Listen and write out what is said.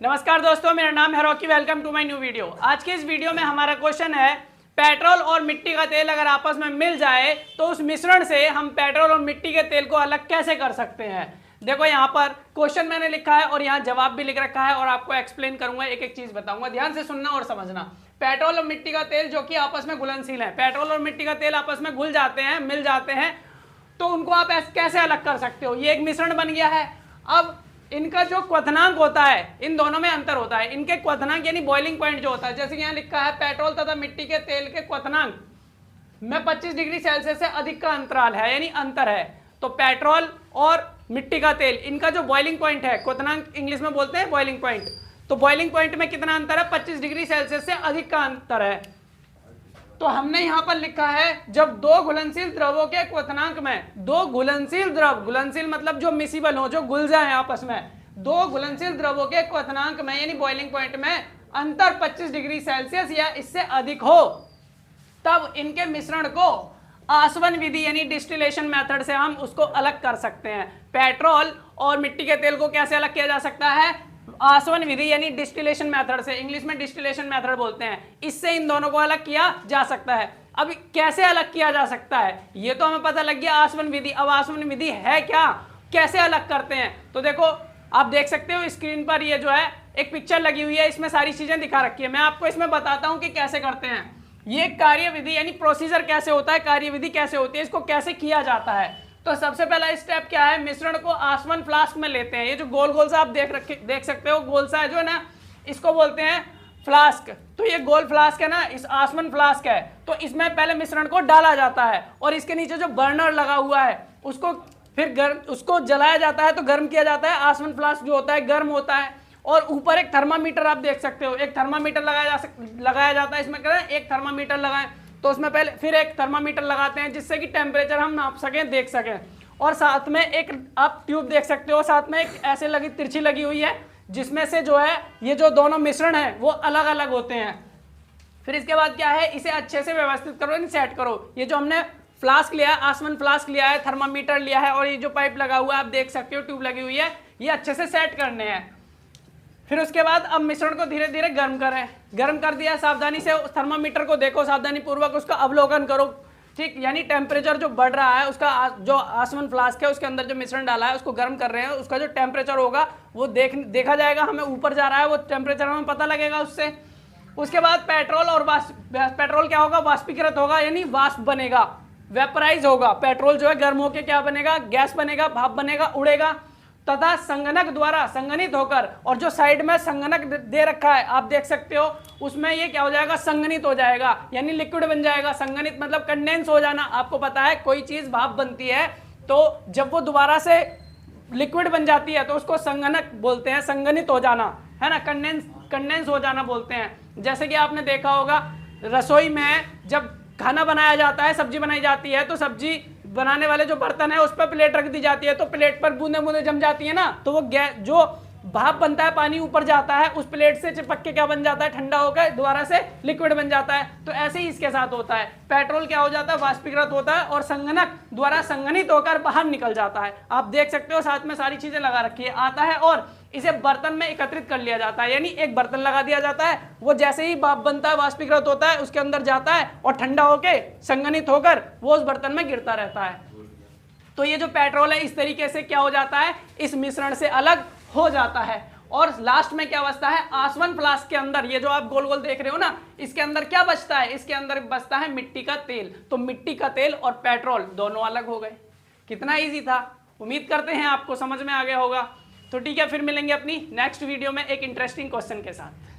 नमस्कार दोस्तों, मेरा नाम है Rocky. Welcome to my new video. आज के इस वीडियो में हमारा क्वेश्चन है, पेट्रोल और मिट्टी का तेल अगर आपस में मिल जाए तो उस मिश्रण से हम पेट्रोल और मिट्टी के तेल को अलग कैसे कर सकते हैं। देखो यहाँ पर क्वेश्चन मैंने लिखा है और यहाँ जवाब भी लिख रखा है और आपको एक्सप्लेन करूंगा, एक एक चीज बताऊंगा, ध्यान से सुनना और समझना। पेट्रोल और मिट्टी का तेल जो कि आपस में घुलनशील है, पेट्रोल और मिट्टी का तेल आपस में घुल जाते हैं, मिल जाते हैं, तो उनको आप कैसे अलग कर सकते हो। ये एक मिश्रण बन गया है। अब इनका जो क्वथनांक होता है, इन दोनों में अंतर होता है। इनके क्वथनांक यानी बॉइलिंग पॉइंट जो होता है, जैसे कि यहाँ लिखा है पेट्रोल तथा मिट्टी के तेल के क्वथनांक में 25 डिग्री सेल्सियस से अधिक का अंतराल है, यानी अंतर है। तो पेट्रोल और मिट्टी का तेल, इनका जो बॉइलिंग पॉइंट है, क्वथनांक इंग्लिश में बोलते हैं बॉइलिंग पॉइंट, तो बॉइलिंग पॉइंट में कितना अंतर है, 25 डिग्री सेल्सियस से अधिक का अंतर है। तो हमने यहां पर लिखा है, जब दो घुलनशील द्रवों के क्वथनांक में, दो घुलनशील द्रव, घुलनशील मतलब जो मिसिबल हो, जो घुल जाए आपस में, दो घुलनशील द्रवों के क्वथनांक में यानी बॉइलिंग पॉइंट में अंतर 25 डिग्री सेल्सियस या इससे अधिक हो, तब इनके मिश्रण को आसवन विधि यानी डिस्टिलेशन मेथड से हम उसको अलग कर सकते हैं। पेट्रोल और मिट्टी के तेल को कैसे अलग किया जा सकता है, आसवन विधि यानी डिस्टिलेशन मेथड से, इंग्लिश में डिस्टिलेशन मेथड बोलते हैं। इससे इन दोनों को अलग किया जा सकता है। अब कैसे अलग किया जा सकता है ये तो हमें पता लग गया, आसवन विधि। अब आसवन विधि है क्या, कैसे अलग करते हैं, तो देखो आप देख सकते हो स्क्रीन पर, ये जो है एक पिक्चर लगी हुई है, इसमें सारी चीजें दिखा रखी है। मैं आपको इसमें बताता हूं कि कैसे करते हैं। ये कार्य विधि यानी प्रोसीजर कैसे होता है, कार्य विधि कैसे होती है, इसको कैसे किया जाता है। तो सबसे पहला स्टेप क्या है, मिश्रण को आसवन फ्लास्क में लेते हैं। ये जो गोल गोल सा आप देख सकते हो, गोल सा है जो है ना, इसको बोलते हैं फ्लास्क। तो ये गोल फ्लास्क है ना, इस आसवन फ्लास्क है, तो इसमें पहले मिश्रण को डाला जाता है और इसके नीचे जो बर्नर लगा हुआ है उसको फिर उसको जलाया जाता है, तो गर्म किया जाता है। आसवन फ्लास्क जो होता है गर्म होता है और ऊपर एक थर्मामीटर आप देख सकते हो, एक थर्मामीटर लगाया जाता है। इसमें करें एक थर्मामीटर लगाएं तो उसमें पहले फिर एक थर्मामीटर लगाते हैं जिससे कि टेम्परेचर हम नाप सकें, देख सकें। और साथ में एक आप ट्यूब देख सकते हो, साथ में एक ऐसे लगी तिरछी लगी हुई है जिसमें से जो है ये जो दोनों मिश्रण है वो अलग अलग होते हैं। फिर इसके बाद क्या है, इसे अच्छे से व्यवस्थित करो, यानी सेट करो। ये जो हमने फ्लास्क लिया है, आसवन फ्लास्क लिया है, थर्मामीटर लिया है और ये जो पाइप लगा हुआ है आप देख सकते हो, ट्यूब लगी हुई है, ये अच्छे से सेट करने हैं। फिर उसके बाद अब मिश्रण को धीरे धीरे गर्म करें। गर्म कर दिया, सावधानी से थर्मामीटर को देखो, सावधानी पूर्वक उसका अवलोकन करो, ठीक, यानी टेम्परेचर जो बढ़ रहा है उसका, जो आसवन फ्लास्क है उसके अंदर जो मिश्रण डाला है उसको गर्म कर रहे हैं, उसका जो टेम्परेचर होगा वो देखा जाएगा, हमें ऊपर जा रहा है वो टेम्परेचर हमें पता लगेगा उससे। उसके बाद पेट्रोल और पेट्रोल क्या होगा, वाष्पीकृत होगा, यानी वाष्प बनेगा, वेपराइज होगा। पेट्रोल जो है गर्म होकर क्या बनेगा, गैस बनेगा, भाप बनेगा, उड़ेगा, तथा संगणक द्वारा संगनित होकर, और जो साइड में संगणक दे रखा है आप देख सकते हो, उसमें ये क्या हो जाएगा, संगनित हो जाएगा, यानी लिक्विड बन जाएगा। संगनित मतलब कंडेंस हो जाना। आपको पता है कोई चीज भाप बनती है तो जब वो दोबारा से लिक्विड बन जाती है तो उसको संगणक बोलते हैं, संगनित हो जाना, है ना, कंडेंस हो जाना बोलते हैं। जैसे कि आपने देखा होगा रसोई में जब खाना बनाया जाता है, सब्जी बनाई जाती है, तो सब्जी बनाने वाले जो बर्तन है उस पर प्लेट रख दी जाती है, तो प्लेट पर बूंदे बूंदे जम जाती है ना, तो वो जो भाप बनता है, पानी ऊपर जाता है, उस प्लेट से चिपक के क्या बन जाता है, ठंडा होकर दोबारा से लिक्विड बन जाता है। तो ऐसे ही इसके साथ होता है। पेट्रोल क्या हो जाता है, वाष्पीकृत होता है और संगणक द्वारा संगनित होकर बाहर निकल जाता है। आप देख सकते हो साथ में सारी चीजें लगा रखी है, आता है और इसे बर्तन में एकत्रित कर लिया जाता है, यानी एक बर्तन लगा दिया जाता है, वो जैसे ही भाप बनता है, वाष्पीकृत होता है, उसके अंदर जाता है और ठंडा होकर संगनित होकर वो उस बर्तन में गिरता रहता है। तो ये जो पेट्रोल है इस तरीके से क्या हो जाता है, इस मिश्रण से अलग हो जाता है। और लास्ट में क्या बचता है, आसवन फ्लास्क के अंदर, ये जो आप गोल गोल देख रहे हो ना, इसके अंदर क्या बचता है, इसके अंदर बचता है मिट्टी का तेल। तो मिट्टी का तेल और पेट्रोल दोनों अलग हो गए। कितना इजी था, उम्मीद करते हैं आपको समझ में आ गया होगा। तो ठीक है, फिर मिलेंगे अपनी नेक्स्ट वीडियो में एक इंटरेस्टिंग क्वेश्चन के साथ।